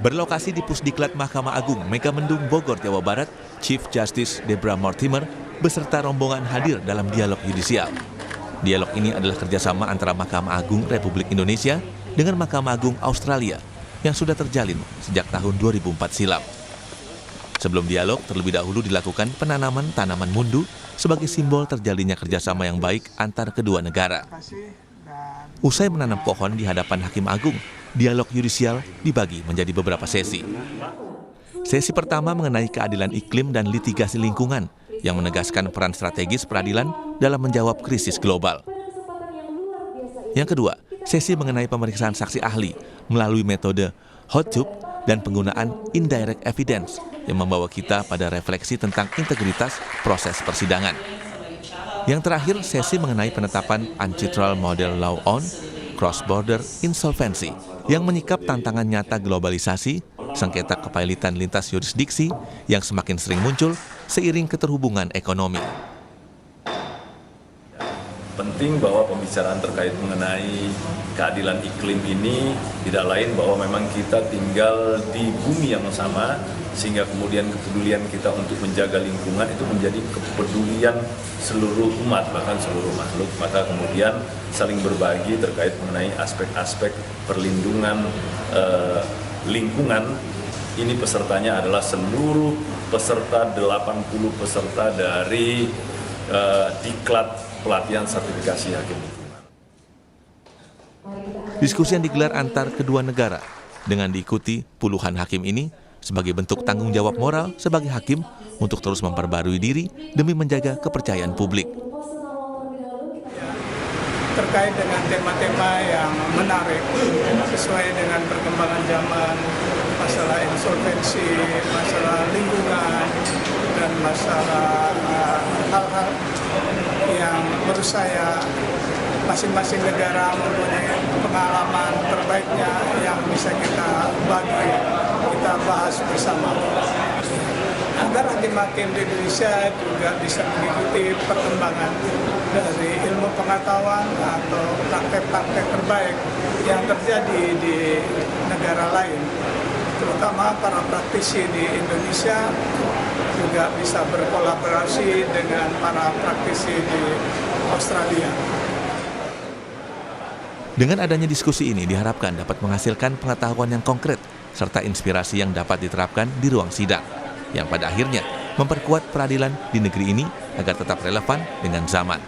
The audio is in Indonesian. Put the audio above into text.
Berlokasi di Pusdiklat Mahkamah Agung Megamendung, Bogor, Jawa Barat, Chief Justice Deborah Mortimer beserta rombongan hadir dalam dialog yudisial. Dialog ini adalah kerjasama antara Mahkamah Agung Republik Indonesia dengan Mahkamah Agung Australia yang sudah terjalin sejak tahun 2004 silam. Sebelum dialog, terlebih dahulu dilakukan penanaman tanaman mundu sebagai simbol terjalinnya kerjasama yang baik antar kedua negara. Usai menanam pohon di hadapan Hakim Agung, dialog yudisial dibagi menjadi beberapa sesi. Sesi pertama mengenai keadilan iklim dan litigasi lingkungan yang menegaskan peran strategis peradilan dalam menjawab krisis global. Yang kedua, sesi mengenai pemeriksaan saksi ahli melalui metode hot tube dan penggunaan indirect evidence yang membawa kita pada refleksi tentang integritas proses persidangan. Yang terakhir, sesi mengenai penetapan Uncitral Model Law on Cross-Border Insolvency yang menyikap tantangan nyata globalisasi, sengketa kepailitan lintas yurisdiksi yang semakin sering muncul seiring keterhubungan ekonomi. Penting bahwa pembicaraan terkait mengenai keadilan iklim ini tidak lain bahwa memang kita tinggal di bumi yang sama, sehingga kemudian kepedulian kita untuk menjaga lingkungan itu menjadi kepedulian seluruh umat, bahkan seluruh makhluk. Maka kemudian saling berbagi terkait mengenai aspek-aspek perlindungan lingkungan. Ini pesertanya adalah seluruh peserta, 80 peserta dari diklat pelatihan sertifikasi hakim lingkungan. Diskusi yang digelar antar kedua negara dengan diikuti puluhan hakim ini sebagai bentuk tanggung jawab moral sebagai hakim untuk terus memperbarui diri demi menjaga kepercayaan publik. Terkait dengan tema-tema yang menarik sesuai dengan perkembangan zaman, masalah insolvensi, masalah lingkungan, dan masalah hal-hal yang menurut saya masing-masing negara mempunyai pengalaman terbaiknya yang bisa kita bagi, kita bahas bersama. Agar hakim-hakim di Indonesia juga bisa mengikuti perkembangan dari ilmu pengetahuan atau praktek-praktek terbaik yang terjadi di negara lain, terutama para praktisi di Indonesia juga bisa berkolaborasi dengan para praktisi di Australia. Dengan adanya diskusi ini diharapkan dapat menghasilkan pengetahuan yang konkret serta inspirasi yang dapat diterapkan di ruang sidang, yang pada akhirnya memperkuat peradilan di negeri ini agar tetap relevan dengan zaman.